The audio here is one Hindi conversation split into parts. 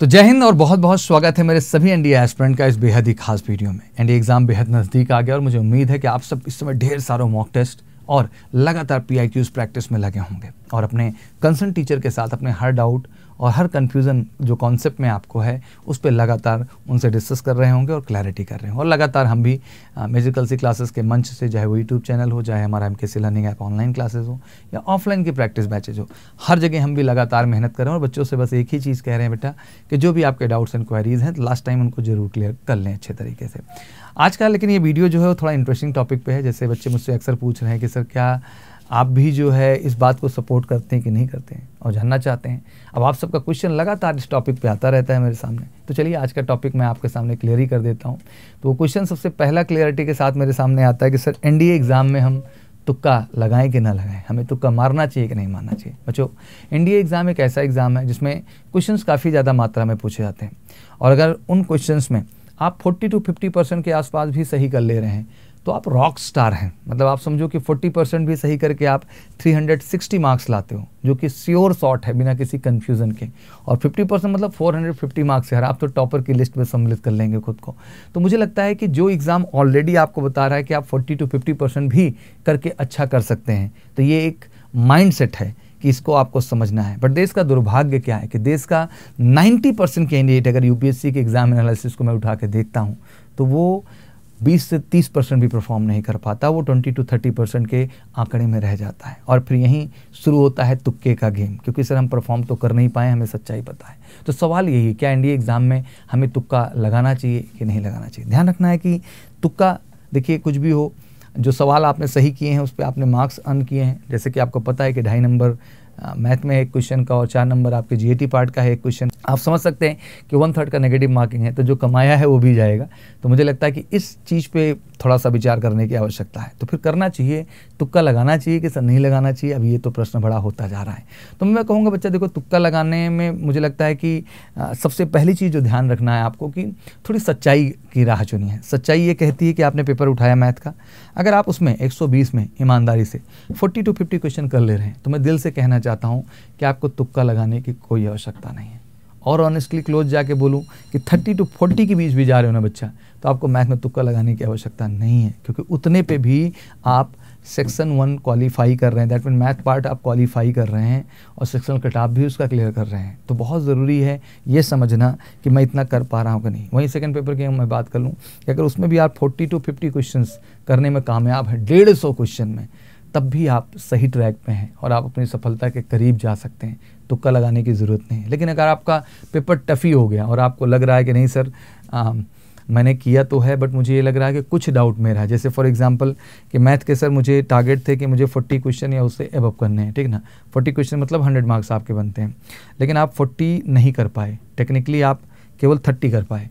तो जय हिंद और बहुत बहुत स्वागत है मेरे सभी एनडीए एस्पिरेंट का इस बेहद ही खास वीडियो में। एनडीए एग्जाम बेहद नज़दीक आ गया और मुझे उम्मीद है कि आप सब इस समय ढेर सारे मॉक टेस्ट और लगातार पीआईक्यूज प्रैक्टिस में लगे होंगे और अपने कंसर्न टीचर के साथ अपने हर डाउट और हर कन्फ्यूज़न जो कॉन्सेप्ट में आपको है उस पर लगातार उनसे डिस्कस कर रहे होंगे और क्लैरिटी कर रहे होंगे। और लगातार हम भी म्यूजिकल सी क्लासेस के मंच से, चाहे वो यूट्यूब चैनल हो, चाहे हमारा MKC learning app online classes हो या ऑफलाइन की प्रैक्टिस बैचेज हो, हर जगह हम भी लगातार मेहनत कर रहे हैं और बच्चों से बस एक ही चीज़ कह रहे हैं बेटा कि जो भी आपके डाउट्स एंड क्वेरीज हैं लास्ट टाइम उनको जरूर क्लियर कर लें अच्छे तरीके से। आज का लेकिन ये वीडियो जो है वो थोड़ा इंटरेस्टिंग टॉपिक पे है। जैसे बच्चे मुझसे अक्सर पूछ रहे हैं कि सर क्या आप भी जो है इस बात को सपोर्ट करते हैं कि नहीं करते हैं और जानना चाहते हैं। अब आप सबका क्वेश्चन लगातार इस टॉपिक पे आता रहता है मेरे सामने, तो चलिए आज का टॉपिक मैं आपके सामने क्लियर ही कर देता हूँ। तो वो क्वेश्चन सबसे पहला क्लियरिटी के साथ मेरे सामने आता है कि सर एनडीए एग्ज़ाम में हम तुक्का लगाएं कि ना लगाएं, हमें तुक्का मारना चाहिए कि नहीं मारना चाहिए। बच्चों, एनडीए एग्ज़ाम एक ऐसा एग्ज़ाम है जिसमें क्वेश्चंस काफ़ी ज़्यादा मात्रा में पूछे जाते हैं और अगर उन क्वेश्चंस में आप 40 to 50% के आसपास भी सही कर ले रहे हैं तो आप रॉक स्टार हैं। मतलब आप समझो कि 40% भी सही करके आप 360 मार्क्स लाते हो, जो कि श्योर शॉट है बिना किसी कन्फ्यूज़न के। और 50% मतलब 450 मार्क्स है, आप तो टॉपर की लिस्ट में सम्मिलित कर लेंगे खुद को। तो मुझे लगता है कि जो एग्ज़ाम ऑलरेडी आपको बता रहा है कि आप 40 to 50% भी करके अच्छा कर सकते हैं, तो ये एक माइंड सेट है कि इसको आपको समझना है। बट देश का दुर्भाग्य क्या है कि देश का 90% कैंडिडेट, अगर यूपीएससी के एग्ज़ाम एनालिसिस को मैं उठा के देखता हूँ तो वो 20 से 30% भी परफॉर्म नहीं कर पाता, वो 20 to 30% के आंकड़े में रह जाता है। और फिर यहीं शुरू होता है तुक्के का गेम, क्योंकि सर हम परफॉर्म तो कर नहीं पाए, हमें सच्चाई पता है। तो सवाल यही है, क्या एनडीए एग्ज़ाम में हमें तुक्का लगाना चाहिए कि नहीं लगाना चाहिए। ध्यान रखना है कि तुक्का, देखिए कुछ भी हो, जो सवाल आपने सही किए हैं उस पर आपने मार्क्स अर्न किए हैं। जैसे कि आपको पता है कि 2.5 नंबर मैथ में एक क्वेश्चन का और 4 नंबर आपके जीएटी पार्ट का है एक क्वेश्चन। आप समझ सकते हैं कि 1/3 का नेगेटिव मार्किंग है, तो जो कमाया है वो भी जाएगा। तो मुझे लगता है कि इस चीज़ पे थोड़ा सा विचार करने की आवश्यकता है। तो फिर करना चाहिए, तुक्का लगाना चाहिए कि सर नहीं लगाना चाहिए, अब ये तो प्रश्न बड़ा होता जा रहा है। तो मैं कहूँगा बच्चा देखो, तुक्का लगाने में मुझे लगता है कि सबसे पहली चीज़ जो ध्यान रखना है आपको कि थोड़ी सच्चाई की राह चुनी है। सच्चाई ये कहती है कि आपने पेपर उठाया मैथ का, अगर आप उसमें 120 में ईमानदारी से 40 to 50 क्वेश्चन कर ले रहे हैं तो मैं दिल से कहना चाहता हूँ कि आपको तुक्का लगाने की कोई आवश्यकता नहीं है। और ऑनेस्टली क्लोज जाके बोलूं कि 30 to 40 के बीच भी जा रहे हो ना बच्चा, तो आपको मैथ में तुक्का लगाने की आवश्यकता नहीं है, क्योंकि उतने पे भी आप सेक्शन 1 क्वालिफाई कर रहे हैं। दैट मीन मैथ पार्ट आप क्वालिफाई कर रहे हैं और सेक्शनल कट-ऑफ भी उसका क्लियर कर रहे हैं। तो बहुत ज़रूरी है ये समझना कि मैं इतना कर पा रहा हूँ कि नहीं। वहीं सेकंड पेपर की मैं बात कर लूँ कि अगर उसमें भी आप 40 to 50 क्वेश्चंस करने में कामयाब हैं 150 क्वेश्चन में, तब भी आप सही ट्रैक पे हैं और आप अपनी सफलता के करीब जा सकते हैं। तुक्का लगाने की ज़रूरत नहीं है। लेकिन अगर आपका पेपर टफ़ी हो गया और आपको लग रहा है कि नहीं सर मैंने किया तो है बट मुझे ये लग रहा है कि कुछ डाउट मेरा है, जैसे फॉर एग्जांपल कि मैथ के सर मुझे टारगेट थे कि मुझे 40 क्वेश्चन या उससे एबव करने हैं, ठीक ना। 40 क्वेश्चन मतलब 100 मार्क्स आपके बनते हैं, लेकिन आप 40 नहीं कर पाए, टेक्निकली आप केवल 30 कर पाए।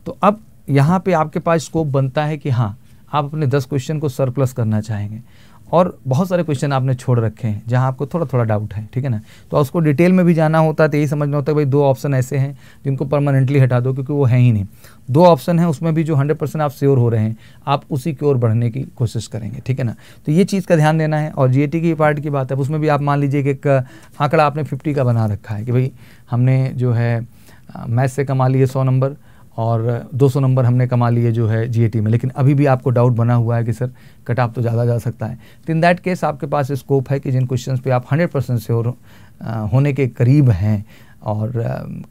तो अब यहाँ पे आपके पास स्कोप बनता है कि हाँ आप अपने 10 क्वेश्चन को सरप्लस करना चाहेंगे और बहुत सारे क्वेश्चन आपने छोड़ रखे हैं जहां आपको थोड़ा थोड़ा डाउट है, ठीक है ना। तो उसको डिटेल में भी जाना होता है तो यही समझना होता है भाई 2 ऑप्शन ऐसे हैं जिनको परमानेंटली हटा दो, क्योंकि वो हैं ही नहीं। 2 ऑप्शन हैं उसमें भी जो 100% आप श्योर हो रहे हैं, आप उसी की ओर बढ़ने की कोशिश करेंगे, ठीक है ना। तो ये चीज़ का ध्यान देना है। और जीएटी की पार्ट की बात है, उसमें भी आप मान लीजिए कि एक आंकड़ा आपने 50 का बना रखा है कि भाई हमने जो है मैथ से कमा लिए 100 नंबर और 200 नंबर हमने कमा लिए जो है जीएटी में, लेकिन अभी भी आपको डाउट बना हुआ है कि सर कट ऑफ तो ज़्यादा जा सकता है। तो इन दैट केस आपके पास स्कोप है कि जिन क्वेश्चंस पे आप 100% श्योर होने के करीब हैं और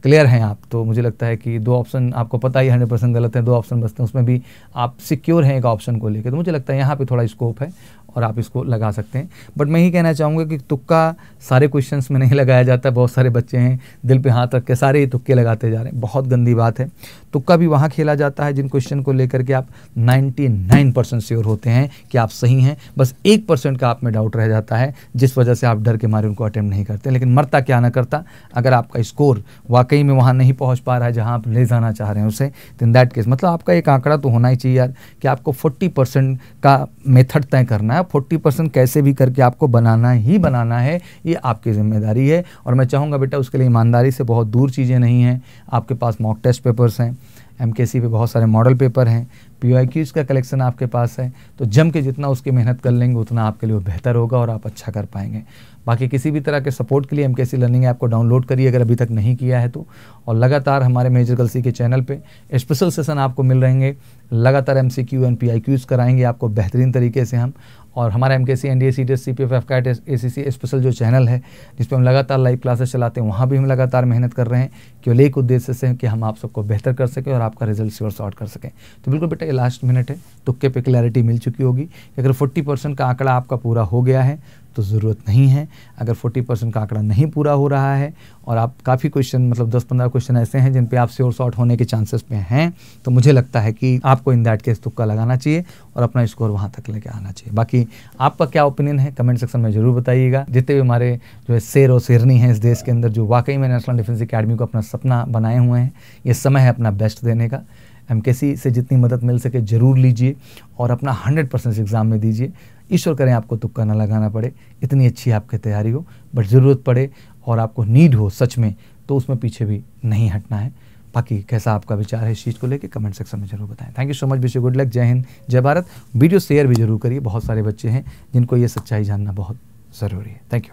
क्लियर हैं आप, तो मुझे लगता है कि 2 ऑप्शन आपको पता ही 100% गलत है, 2 ऑप्शन बचते हैं, उसमें भी आप सिक्योर हैं एक ऑप्शन को लेकर। तो मुझे लगता है यहाँ पे थोड़ा स्कोप है और आप इसको लगा सकते हैं। बट मैं ही कहना चाहूँगा कि तुक्का सारे क्वेश्चंस में नहीं लगाया जाता। बहुत सारे बच्चे हैं दिल पे हाथ रख के सारे ही तुक्के लगाते जा रहे हैं, बहुत गंदी बात है। तुक्का भी वहाँ खेला जाता है जिन क्वेश्चन को लेकर के आप 99% श्योर होते हैं कि आप सही हैं, बस 1% का आप में डाउट रह जाता है, जिस वजह से आप डर के मारे उनको अटेम्प्ट नहीं करते। लेकिन मरता क्या ना करता, अगर आपका स्कोर वाकई में वहाँ नहीं पहुँच पा रहा है जहाँ आप ले जाना चाह रहे हैं उसे, तो इन दैट केस मतलब आपका एक आंकड़ा तो होना ही चाहिए यार कि आपको 40% का मेथड तय करना है। 40% कैसे भी करके आपको बनाना ही बनाना है, ये आपकी जिम्मेदारी है। और मैं चाहूँगा बेटा उसके लिए ईमानदारी से बहुत दूर चीज़ें नहीं हैं। आपके पास मॉक टेस्ट पेपर्स हैं, एमकेसी पे बहुत सारे मॉडल पेपर हैं, पीवाईक्यूज़ का कलेक्शन आपके पास है, तो जम के जितना उसकी मेहनत कर लेंगे उतना आपके लिए बेहतर होगा और आप अच्छा कर पाएंगे। बाकी किसी भी तरह के सपोर्ट के लिए एमकेसी लर्निंग ऐप को डाउनलोड करिए अगर अभी तक नहीं किया है तो, और लगातार हमारे मेजर गर्ल सी के चैनल पे स्पेशल सेशन आपको मिल रहेंगे, लगातार एमसीक्यू एंड पीआईक्यूज़ कराएंगे आपको बेहतरीन तरीके से हम। और हमारा MKC, NDA, CTS, CPF, AFCAT, ACC special जो चैनल है जिस पे हम लगातार लाइव क्लासेस चलाते हैं, वहाँ भी हम लगातार मेहनत कर रहे हैं केवल एक उद्देश्य से कि हम आप सबको बेहतर कर सकें और आपका रिजल्ट श्योर शॉर्ट कर सकें। तो बिल्कुल बेटा ये लास्ट मिनट है, तुक्के पे क्लैरिटी मिल चुकी होगी कि अगर 40% का आंकड़ा आपका पूरा हो गया है तो ज़रूरत नहीं है, अगर 40% का आंकड़ा नहीं पूरा हो रहा है और आप काफ़ी क्वेश्चन मतलब 10-15 क्वेश्चन ऐसे हैं जिन पे आप श्योर शॉर्ट होने के चांसेस पे हैं, तो मुझे लगता है कि आपको इन दैट केस तुक्का लगाना चाहिए और अपना स्कोर वहाँ तक लेके आना चाहिए। बाकी आपका क्या ओपिनियन है कमेंट सेक्शन में ज़रूर बताइएगा। जितने भी हमारे जो है शेर और शेरनी हैं इस देश के अंदर जो वाकई में नेशनल डिफेंस अकेडमी को अपना सपना बनाए हुए हैं, ये समय है अपना बेस्ट देने का। एमकेसी से जितनी मदद मिल सके ज़रूर लीजिए और अपना 100% एग्ज़ाम में दीजिए। ईश्वर करें आपको तुक्का ना लगाना पड़े, इतनी अच्छी आपकी तैयारी हो, बट ज़रूरत पड़े और आपको नीड हो सच में तो उसमें पीछे भी नहीं हटना है। बाकी कैसा आपका विचार है इस चीज़ को लेकर कमेंट सेक्शन में जरूर बताएं। Thank you so much, wish you good luck, जय हिंद, जय भारत। वीडियो शेयर भी जरूर करिए, बहुत सारे बच्चे हैं जिनको ये सच्चाई जानना बहुत ज़रूरी है। Thank you.